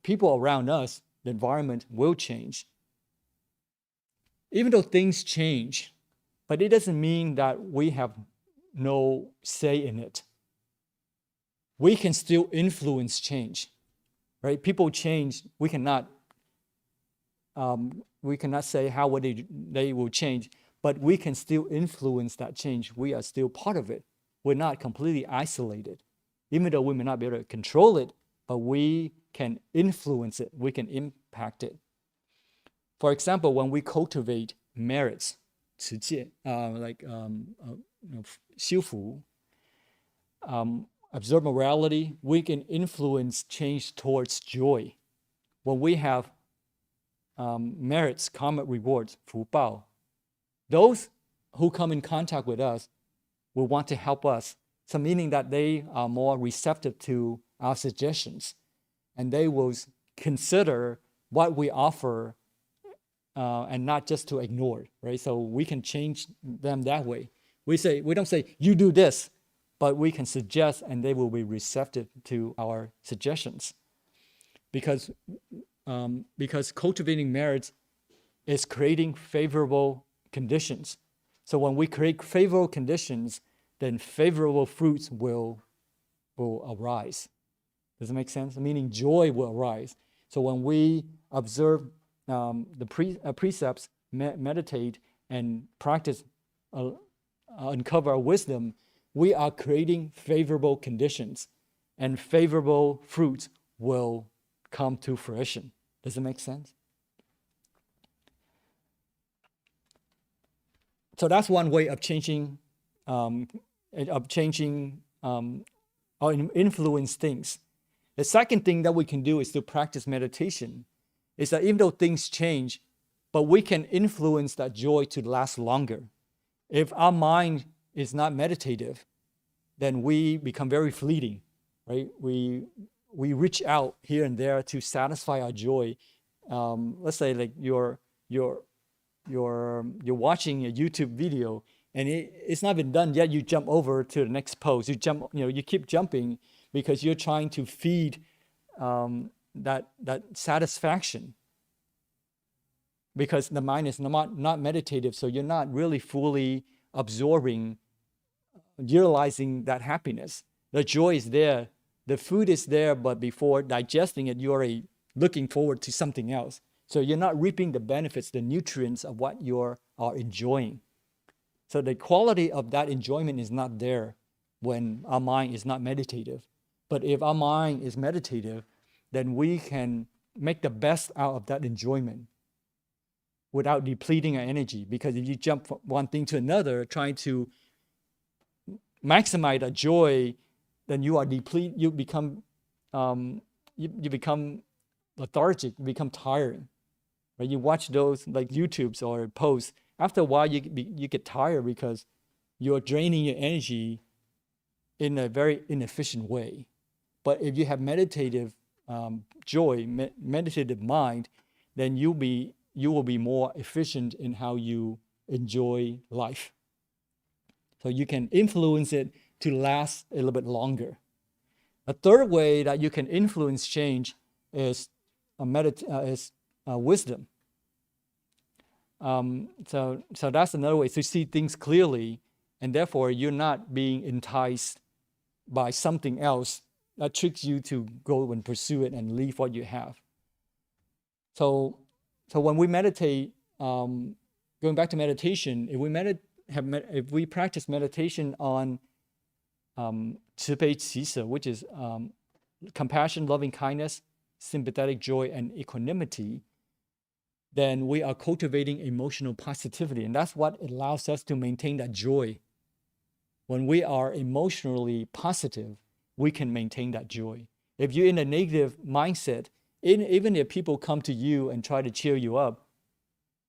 people around us, the environment will change. Even though things change, but it doesn't mean that we have no say in it. We can still influence change, right? People change. We cannot say how they will change, but we can still influence that change. We are still part of it. We're not completely isolated. Even though we may not be able to control it, but we can influence it. We can impact it. For example, when we cultivate merits, 持戒, like 修福, observe morality, we can influence change towards joy. When we have merits, karmic rewards, 福报, those who come in contact with us will want to help us. So meaning that they are more receptive to our suggestions, and they will consider what we offer and not just to ignore it, right? So we can change them that way. We don't say, you do this, but we can suggest and they will be receptive to our suggestions. Because cultivating merits is creating favorable conditions. So when we create favorable conditions, then favorable fruits will arise. Does it make sense? Meaning joy will arise. So when we observe the precepts, meditate, and practice, uncover our wisdom, we are creating favorable conditions, and favorable fruits will come to fruition. Does it make sense? So that's one way of changing or influence things. The second thing that we can do is to practice meditation. Is that even though things change, but we can influence that joy to last longer. If our mind is not meditative, then we become very fleeting, right? We reach out here and there to satisfy our joy. Let's say like you're watching a YouTube video and it's not been done yet. You jump over to the next pose. You keep jumping because you're trying to feed that satisfaction, because the mind is not meditative, so you're not really fully absorbing, utilizing that happiness. The joy is there, the food is there, but before digesting it, you're already looking forward to something else. So you're not reaping the benefits, the nutrients of what you are enjoying. So the quality of that enjoyment is not there when our mind is not meditative. But if our mind is meditative, then we can make the best out of that enjoyment without depleting our energy. Because if you jump from one thing to another, trying to maximize that joy, then you become lethargic, you become tiring. right? You watch those like YouTubes or posts. After a while, you get tired because you're draining your energy in a very inefficient way. But if you have meditative joy, meditative mind, then you will be more efficient in how you enjoy life. So you can influence it to last a little bit longer. A third way that you can influence change is wisdom. So that's another way to see things clearly, and therefore you're not being enticed by something else that tricks you to go and pursue it and leave what you have. So when we meditate, going back to meditation, if we practice meditation on 慈悲喜舍, which is compassion, loving kindness, sympathetic joy, and equanimity, then we are cultivating emotional positivity. And that's what allows us to maintain that joy. When we are emotionally positive, we can maintain that joy. If you're in a negative mindset, even if people come to you and try to cheer you up,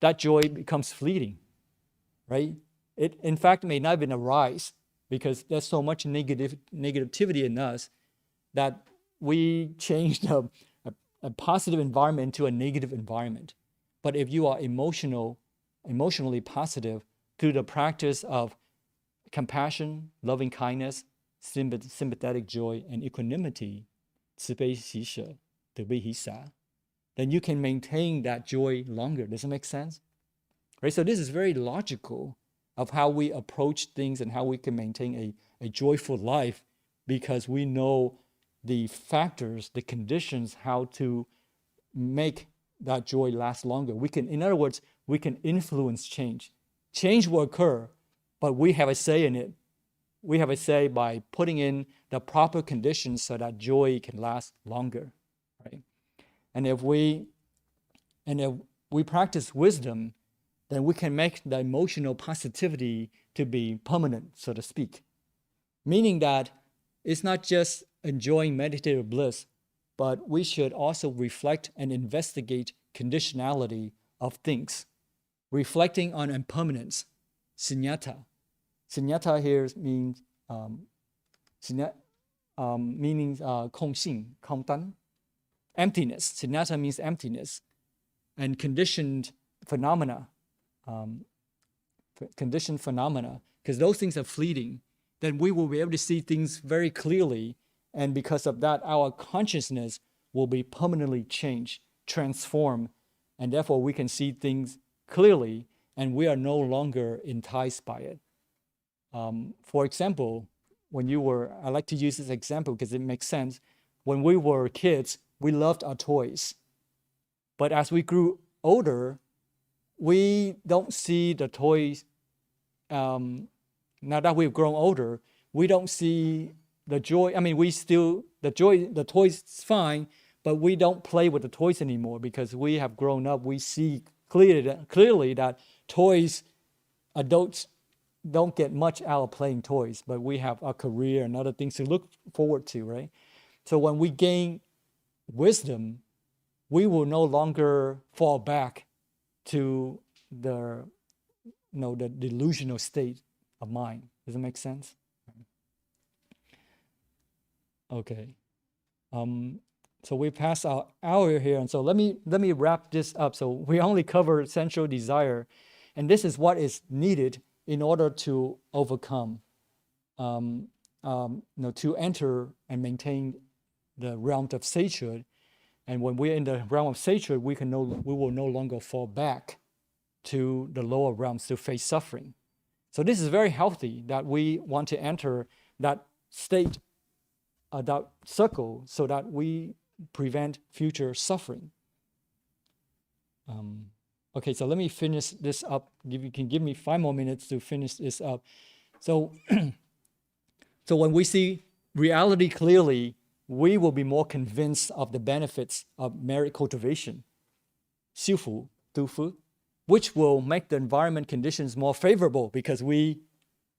that joy becomes fleeting, right? It, in fact, may not even arise because there's so much negativity in us that we changed a positive environment into a negative environment. But if you are emotionally positive through the practice of compassion, loving kindness, sympathetic joy, and equanimity, 慈悲喜舍, 德悲喜舍, then you can maintain that joy longer. Does it make sense? Right? So this is very logical of how we approach things and how we can maintain a joyful life, because we know the factors, the conditions, how to make that joy last longer. In other words, we can influence change. Change will occur, but we have a say in it. We have a say by putting in the proper conditions so that joy can last longer, right? And if we practice wisdom, then we can make the emotional positivity to be permanent, so to speak. Meaning that it's not just enjoying meditative bliss, but we should also reflect and investigate conditionality of things, reflecting on impermanence, sunyata. Sunyata here means meaning 空性, 空单, emptiness. Sunyata means emptiness, and conditioned phenomena, because those things are fleeting. Then we will be able to see things very clearly, and because of that, our consciousness will be permanently changed, transformed, and therefore we can see things clearly, and we are no longer enticed by it. For example, I like to use this example because it makes sense. When we were kids, we loved our toys. But as we grew older, we don't see the toys. Now that we've grown older, we don't see the joy. I mean, the toys is fine, but we don't play with the toys anymore because we have grown up. We see clearly that adults don't get much out of playing toys, but we have our career and other things to look forward to, right? So when we gain wisdom, we will no longer fall back to the delusional state of mind. Does it make sense? Okay. So we passed our hour here, and so let me wrap this up. So we only covered sensual desire, and this is what is needed in order to overcome, to enter and maintain the realm of sagehood. And when we're in the realm of sagehood, we will no longer fall back to the lower realms to face suffering. So this is very healthy that we want to enter that state, that circle, so that we prevent future suffering. Okay, so let me finish this up. You can give me 5 more minutes to finish this up. So, so when we see reality clearly, we will be more convinced of the benefits of merit cultivation, 修福, 读福, which will make the environment conditions more favorable because we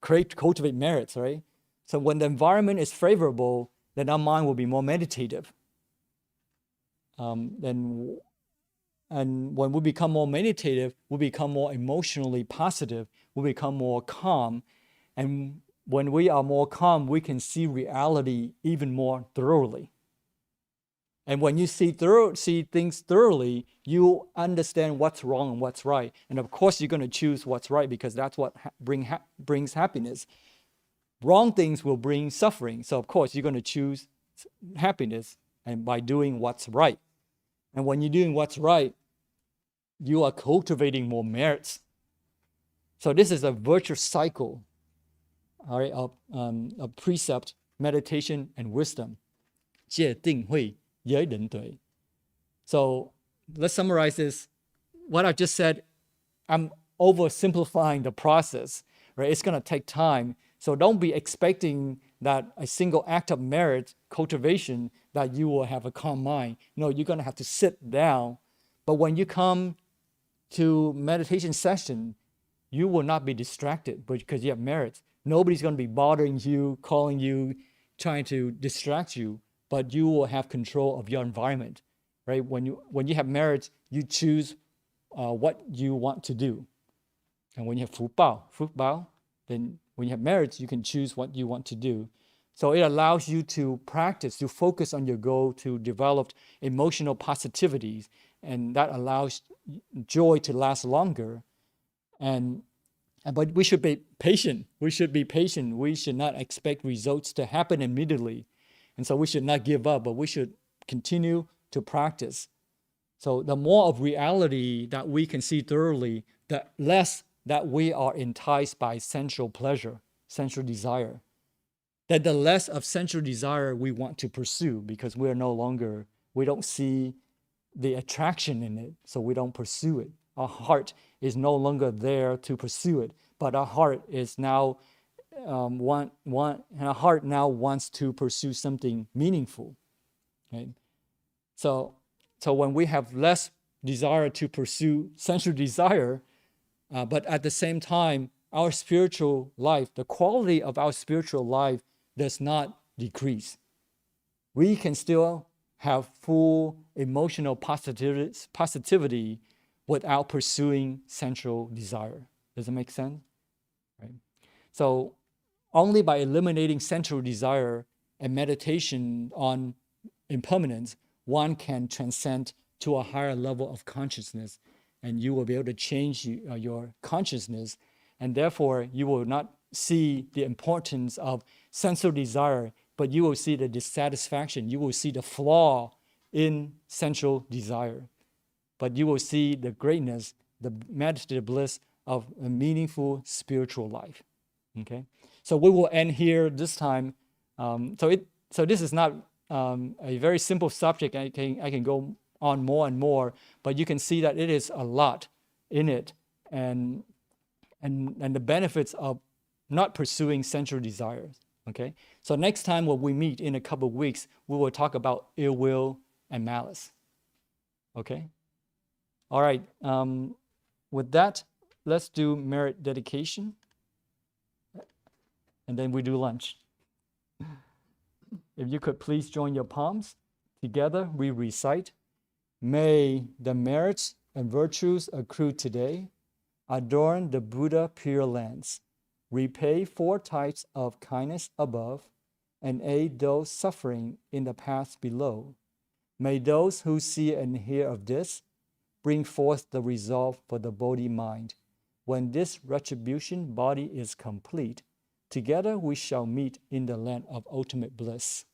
cultivate merits, right? So when the environment is favorable, then our mind will be more meditative. Then And when we become more meditative, we become more emotionally positive, we become more calm. And when we are more calm, we can see reality even more thoroughly. And when you see things thoroughly, you understand what's wrong and what's right. And of course, you're going to choose what's right because that's what brings happiness. Wrong things will bring suffering. So of course, you're going to choose happiness and by doing what's right. And when you're doing what's right, you are cultivating more merits. So this is a virtuous cycle, all right, of precept, meditation, and wisdom. 戒定慧giới định tuệ. So let's summarize this. What I just said, I'm oversimplifying the process, right? It's going to take time. So don't be expecting that a single act of merit cultivation that you will have a calm mind. No, you're going to have to sit down. But when you come to meditation session, you will not be distracted because you have merits. Nobody's going to be bothering you, calling you, trying to distract you, but you will have control of your environment, right? When you have merits, you choose what you want to do. And when you have 福报, then when you have merits, you can choose what you want to do. So it allows you to practice, to focus on your goal, to develop emotional positivities, and that allows joy to last longer. But we should be patient. We should not expect results to happen immediately. And so we should not give up, but we should continue to practice. So the more of reality that we can see thoroughly, the less that we are enticed by sensual pleasure, sensual desire. That the less of sensual desire we want to pursue because we don't see the attraction in it, so we don't pursue it. Our heart is no longer there to pursue it, but our heart is now our heart now wants to pursue something meaningful. Right? So when we have less desire to pursue sensual desire, but at the same time, our spiritual life, the quality of our spiritual life does not decrease. We can still have full emotional positivity without pursuing sensual desire. Does it make sense? Right? So only by eliminating sensual desire and meditation on impermanence, one can transcend to a higher level of consciousness, and you will be able to change your consciousness, and therefore you will not see the importance of sensual desire, but you will see the dissatisfaction. You will see the flaw in sensual desire, but you will see the greatness, the meditative bliss of a meaningful spiritual life. Okay, so we will end here this time. So this is not a very simple subject. I can go on more and more, but you can see that it is a lot in it, and the benefits of not pursuing sensual desires. Okay, so next time when we meet in a couple of weeks, we will talk about ill will and malice. Okay, all right. With that, let's do merit dedication, and then we do lunch. If you could please join your palms. Together we recite, may the merits and virtues accrued today adorn the Buddha Pure Lands, repay 4 types of kindness above, and aid those suffering in the paths below. May those who see and hear of this bring forth the resolve for the Bodhi mind. When this retribution body is complete, together we shall meet in the land of ultimate bliss.